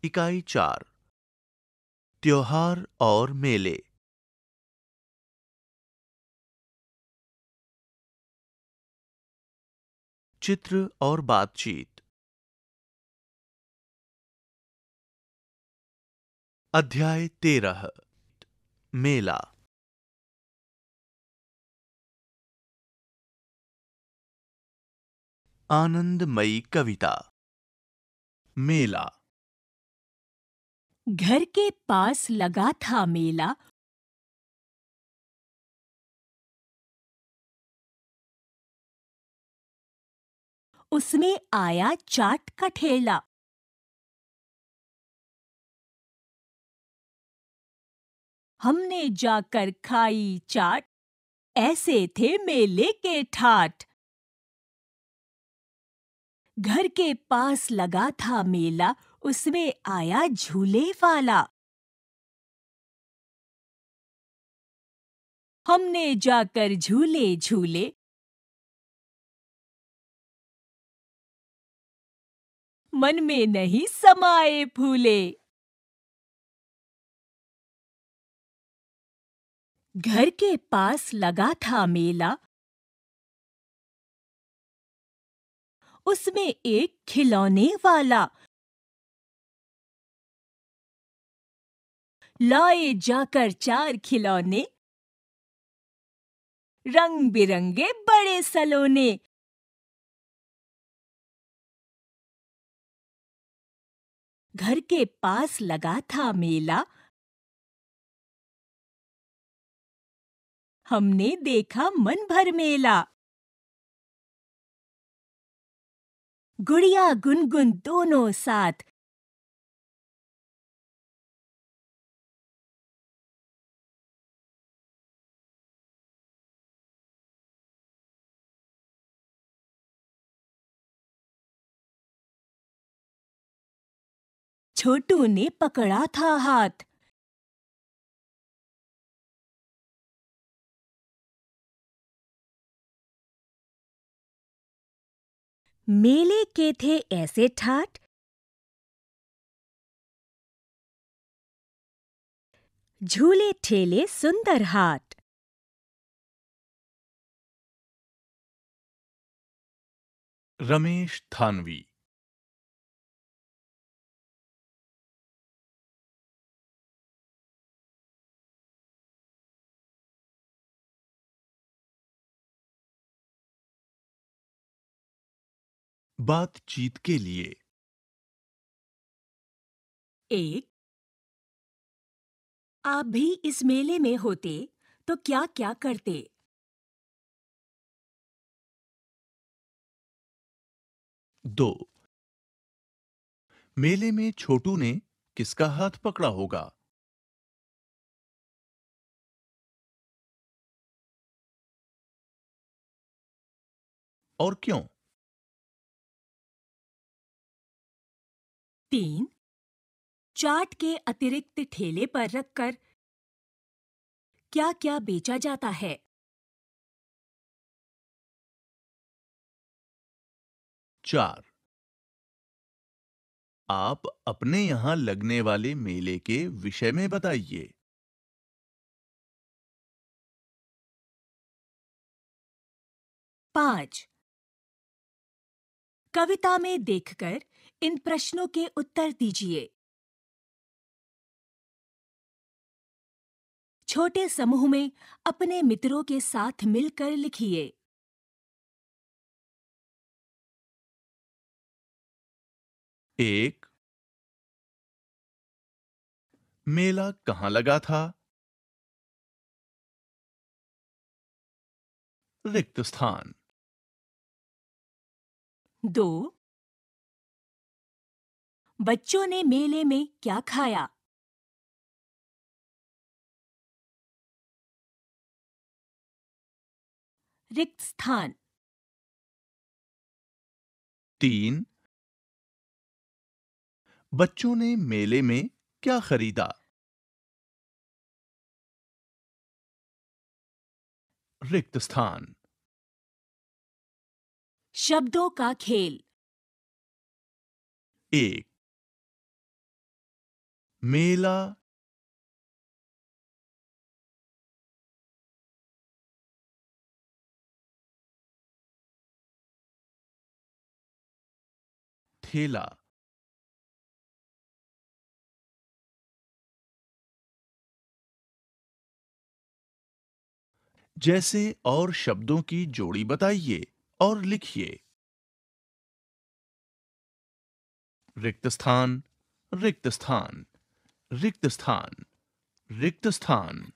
इकाई 4 त्योहार और मेले। चित्र और बातचीत। अध्याय 13 मेला। आनंदमयी कविता। मेला। घर के पास लगा था मेला। उसमें आया चाट का ठेला। हमने जाकर खाई चाट, ऐसे थे मेले के ठाट। घर के पास लगा था मेला, उसमें आया झूले वाला। हमने जाकर झूले झूले, मन में नहीं समाए फूले। घर के पास लगा था मेला, उसमें एक खिलौने वाला। लाए जाकर 4 खिलौने, रंग बिरंगे बड़े सलोने। घर के पास लगा था मेला, हमने देखा मन भर मेला। गुड़िया गुनगुन दोनों साथ, छोटू ने पकड़ा था हाथ। मेले के थे ऐसे ठाट, झूले ठेले सुंदर हाट। रमेश थानवी। बातचीत के लिए। 1 आप भी इस मेले में होते तो क्या क्या करते? 2 मेले में छोटू ने किसका हाथ पकड़ा होगा? और क्यों? 3 चाट के अतिरिक्त ठेले पर रखकर क्या क्या बेचा जाता है? 4 आप अपने यहां लगने वाले मेले के विषय में बताइए। 5 कविता में देखकर इन प्रश्नों के उत्तर दीजिए। छोटे समूह में अपने मित्रों के साथ मिलकर लिखिए। 1 मेला कहां लगा था? रिक्त स्थान। 2 बच्चों ने मेले में क्या खाया? रिक्त स्थान। 3 बच्चों ने मेले में क्या खरीदा? रिक्त स्थान। शब्दों का खेल। 1 मेला, ठेला। जैसे और शब्दों की जोड़ी बताइए और लिखिए। रिक्त स्थान, रिक्त स्थान, रिक्त स्थान, रिक्त स्थान।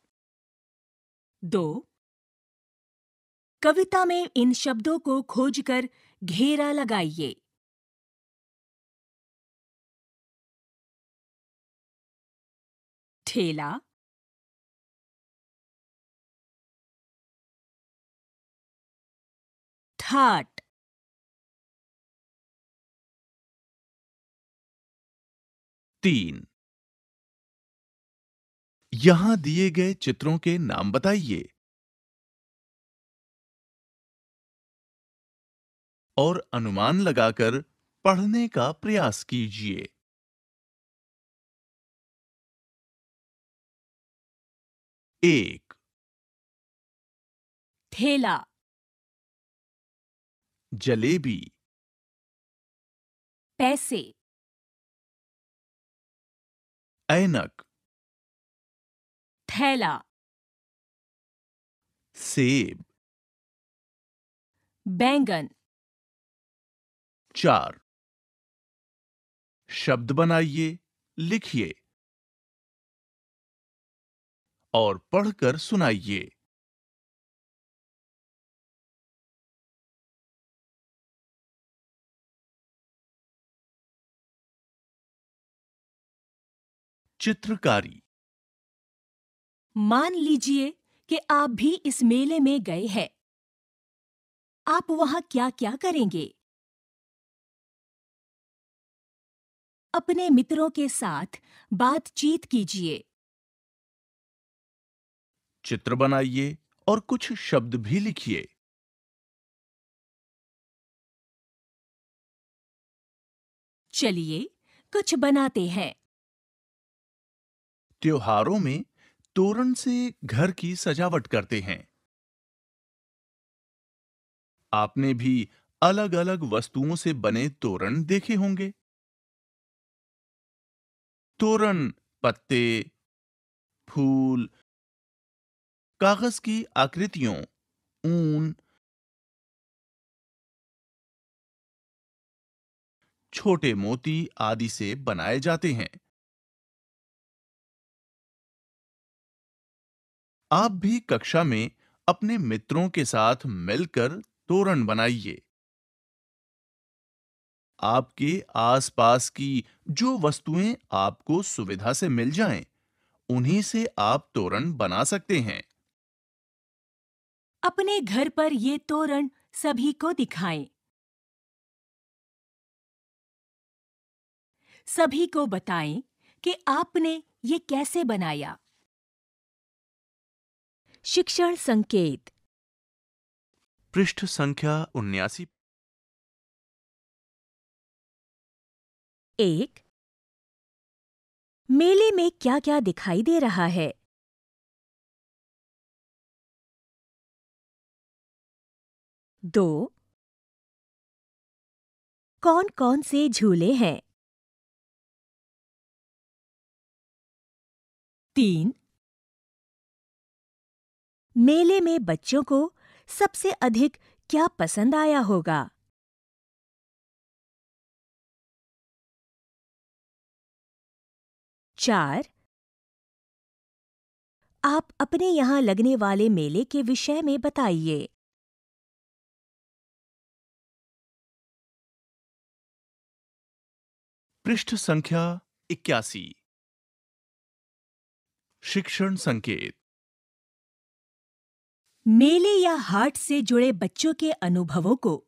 2. कविता में इन शब्दों को खोजकर घेरा लगाइए। ठेला, ठाट, तीन। यहां दिए गए चित्रों के नाम बताइए और अनुमान लगाकर पढ़ने का प्रयास कीजिए। एक, ठेला, जलेबी, पैसे, ऐनक, थैला, सेब। बैंगन, चार। शब्द बनाइए, लिखिए और पढ़कर सुनाइए। चित्रकारी। मान लीजिए कि आप भी इस मेले में गए हैं। आप वहां क्या-क्या करेंगे? अपने मित्रों के साथ बातचीत कीजिए। चित्र बनाइए और कुछ शब्द भी लिखिए। चलिए कुछ बनाते हैं। त्योहारों में तोरण से घर की सजावट करते हैं। आपने भी अलग-अलग वस्तुओं से बने तोरण देखे होंगे। तोरण पत्ते, फूल, कागज की आकृतियों, ऊन, छोटे मोती आदि से बनाए जाते हैं। आप भी कक्षा में अपने मित्रों के साथ मिलकर तोरण बनाइए। आपके आसपास की जो वस्तुएं आपको सुविधा से मिल जाएं, उन्हीं से आप तोरण बना सकते हैं। अपने घर पर ये तोरण सभी को दिखाएं। सभी को बताएं कि आपने ये कैसे बनाया। शिक्षण संकेत। पृष्ठ संख्या 79। 1. मेले में क्या-क्या दिखाई दे रहा है? 2. कौन-कौन से झूले हैं? 3. मेले में बच्चों को सबसे अधिक क्या पसंद आया होगा? 4. आप अपने यहाँ लगने वाले मेले के विषय में बताइए। पृष्ठ संख्या 81। शिक्षण संकेत। मेले या हाट से जुड़े बच्चों के अनुभवों को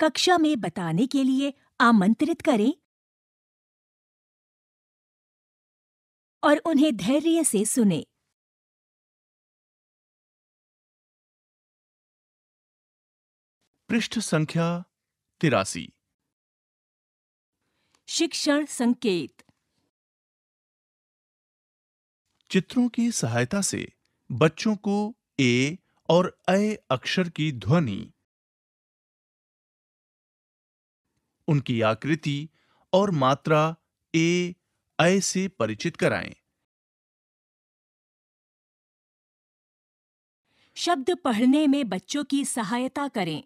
कक्षा में बताने के लिए आमंत्रित करें और उन्हें धैर्य से सुनें। पृष्ठ संख्या 83। शिक्षण संकेत। चित्रों की सहायता से बच्चों को ए और अ अक्षर की ध्वनि, उनकी आकृति और मात्रा ए अ से परिचित कराएं। शब्द पढ़ने में बच्चों की सहायता करें।